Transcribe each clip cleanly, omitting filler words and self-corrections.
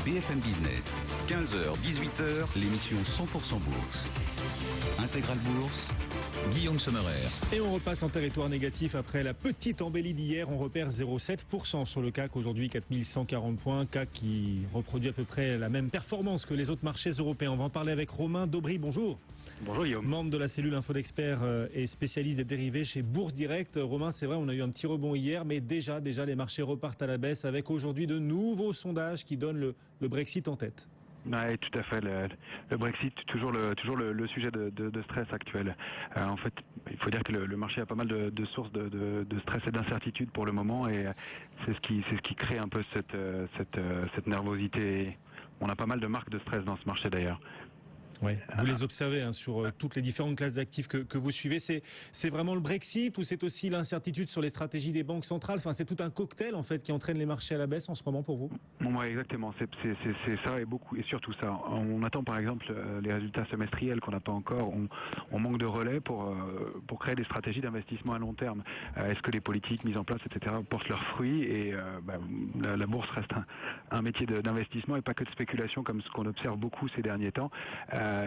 BFM Business. 15h, 18h, l'émission 100% Bourse. Intégrale Bourse, Guillaume Sommerer. Et on repasse en territoire négatif après la petite embellie d'hier. On repère 0,7% sur le CAC. Aujourd'hui, 4140 points. CAC qui reproduit à peu près la même performance que les autres marchés européens. On va en parler avec Romain Daubry. Bonjour. Bonjour Guillaume. Membre de la cellule Info d'Experts et spécialiste des dérivés chez Bourse Direct. Romain, c'est vrai, on a eu un petit rebond hier, mais déjà les marchés repartent à la baisse avec aujourd'hui de nouveaux sondages qui donnent le Brexit en tête. Oui, tout à fait. Le Brexit, toujours le sujet de stress actuel. En fait, il faut dire que le marché a pas mal de sources de stress et d'incertitude pour le moment, et c'est ce qui crée un peu cette nervosité. On a pas mal de marques de stress dans ce marché d'ailleurs. Oui, vous les observez sur toutes les différentes classes d'actifs que vous suivez. C'est vraiment le Brexit ou c'est aussi l'incertitude sur les stratégies des banques centrales? Enfin, c'est tout un cocktail en fait qui entraîne les marchés à la baisse en ce moment pour vous? Oui, exactement. C'est ça et surtout ça. On attend par exemple les résultats semestriels qu'on n'a pas encore. On manque de relais pour créer des stratégies d'investissement à long terme. Est-ce que les politiques mises en place, etc., portent leurs fruits? Et la bourse reste un métier d'investissement et pas que de spéculation comme ce qu'on observe beaucoup ces derniers temps.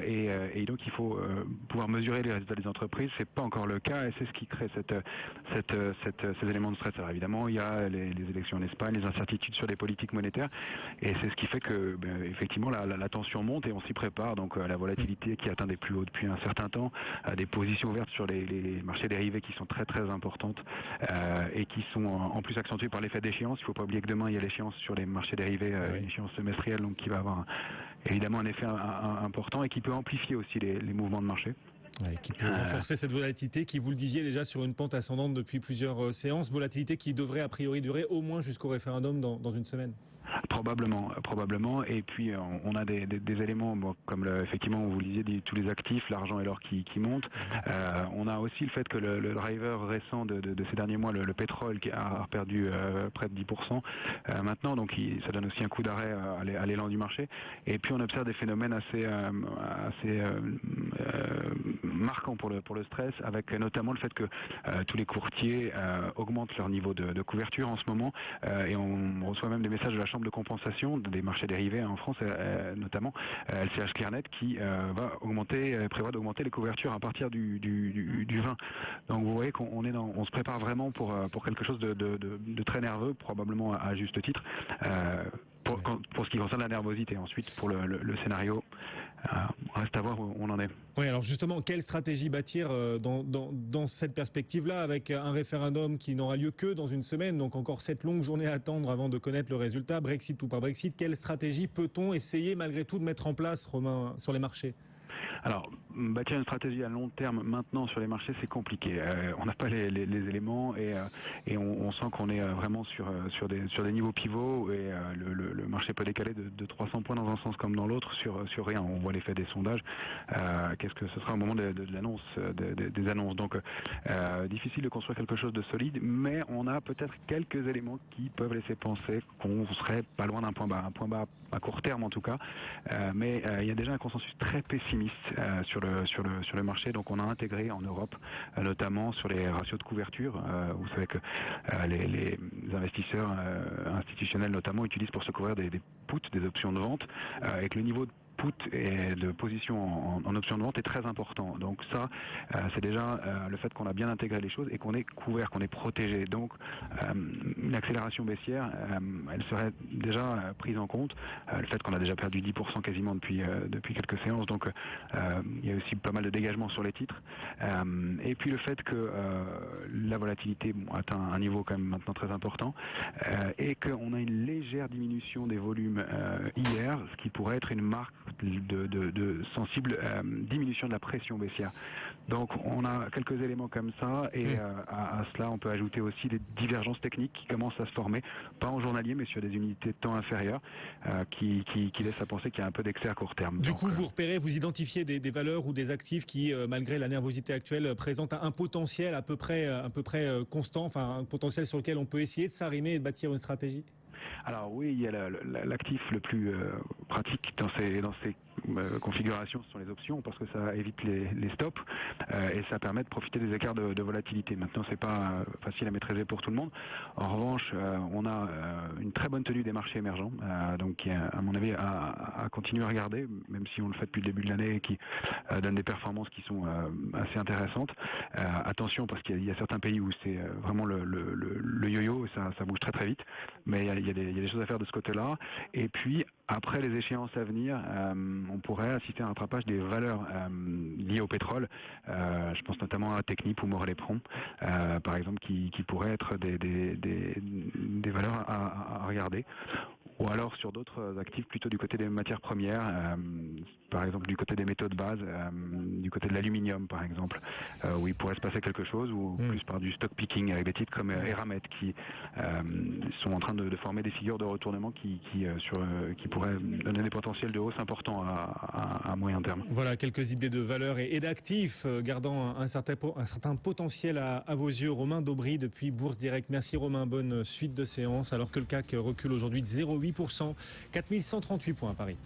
Et donc il faut pouvoir mesurer les résultats des entreprises. C'est pas encore le cas et c'est ce qui crée ces éléments de stress. Alors évidemment, il y a les élections en Espagne, les incertitudes sur les politiques monétaires, et c'est ce qui fait que effectivement la tension monte et on s'y prépare. Donc la volatilité qui atteint des plus hauts depuis un certain temps, des positions ouvertes sur les marchés dérivés qui sont très très importantes et qui sont en plus accentuées par l'effet d'échéance. Il ne faut pas oublier que demain il y a l'échéance sur les marchés dérivés, une échéance semestrielle, donc qui va avoir évidemment un effet important et qui peut amplifier aussi les mouvements de marché. Ouais, qui peut renforcer cette volatilité qui, vous le disiez déjà, sur une pente ascendante depuis plusieurs séances, volatilité qui devrait a priori durer au moins jusqu'au référendum dans une semaine. Probablement. Et puis on a des éléments comme effectivement vous le disiez, tous les actifs, l'argent et l'or qui montent. On a aussi le fait que le driver récent de ces derniers mois, le pétrole, qui a perdu près de 10% maintenant, donc ça donne aussi un coup d'arrêt à l'élan du marché. Et puis on observe des phénomènes assez marquants pour le stress, avec notamment le fait que tous les courtiers augmentent leur niveau de couverture en ce moment, et on reçoit même des messages de la Chambre de compensation des marchés dérivés en France, notamment LCH Clearnet, qui prévoit d'augmenter les couvertures à partir du 20. Donc vous voyez on se prépare vraiment pour quelque chose de très nerveux, probablement à juste titre. Pour ce qui concerne la nervosité. Ensuite, pour le scénario, reste à voir où on en est. Oui, alors justement, quelle stratégie bâtir dans cette perspective-là, avec un référendum qui n'aura lieu que dans une semaine, donc encore cette longue journée à attendre avant de connaître le résultat, Brexit ou pas Brexit, quelle stratégie peut-on essayer malgré tout de mettre en place, Romain, sur les marchés? Alors, bâtir une stratégie à long terme maintenant sur les marchés, c'est compliqué. On n'a pas les éléments et on sent qu'on est vraiment sur des niveaux pivots, et le marché peut décaler de 300 points dans un sens comme dans l'autre sur rien. On voit l'effet des sondages. Qu'est-ce que ce sera au moment de l'annonce des annonces? Donc, difficile de construire quelque chose de solide, mais on a peut-être quelques éléments qui peuvent laisser penser qu'on serait pas loin d'un point bas à court terme en tout cas. Mais il y a déjà un consensus très pessimiste sur le marché. Donc on a intégré en Europe, notamment sur les ratios de couverture. Vous savez que les investisseurs institutionnels notamment utilisent pour se couvrir des puts, des options de vente, et que le niveau de put et de position en option de vente est très important. Donc ça, c'est déjà le fait qu'on a bien intégré les choses et qu'on est couvert, qu'on est protégé. Donc une accélération baissière, elle serait déjà prise en compte. Le fait qu'on a déjà perdu 10% quasiment depuis quelques séances. Donc il y a aussi pas mal de dégagement sur les titres. Et puis le fait que la volatilité atteint un niveau quand même maintenant très important, et qu'on a une légère diminution des volumes hier, ce qui pourrait être une marque de sensible diminution de la pression baissière. Donc on a quelques éléments comme ça, et à cela on peut ajouter aussi des divergences techniques qui commencent à se former, pas en journalier mais sur des unités de temps inférieures, qui laissent à penser qu'il y a un peu d'excès à court terme. Du coup, vous repérez, vous identifiez des valeurs ou des actifs qui, malgré la nervosité actuelle, présentent un potentiel à peu près constant, enfin un potentiel sur lequel on peut essayer de s'arrimer et de bâtir une stratégie? Alors oui, il y a l'actif le plus pratique dans ces configuration, ce sont les options, parce que ça évite les stops et ça permet de profiter des écarts de volatilité. Maintenant, c'est pas facile à maîtriser pour tout le monde. En revanche, on a une très bonne tenue des marchés émergents, donc qui est, à mon avis, à continuer à regarder, même si on le fait depuis le début de l'année et qui donne des performances qui sont assez intéressantes. Attention, parce qu'il y a certains pays où c'est vraiment le yo-yo, ça bouge très très vite, mais il y a des choses à faire de ce côté-là. Et puis, après les échéances à venir, on pourrait assister à un rattrapage des valeurs liées au pétrole. Je pense notamment à Technip ou Maurel-Éperon, par exemple, qui pourraient être des valeurs à regarder. Ou alors sur d'autres actifs plutôt du côté des matières premières, par exemple du côté des métaux de base, du côté de l'aluminium par exemple, où il pourrait se passer quelque chose, ou plus par du stock picking avec des titres comme Eramet qui sont en train de former des figures de retournement qui pourraient donner des potentiels de hausse importants à moyen terme. Voilà quelques idées de valeurs et d'actifs gardant un certain potentiel à vos yeux. Romain Daubry depuis Bourse Direct. Merci Romain, bonne suite de séance alors que le CAC recule aujourd'hui de 0,8%, 4138 points à Paris.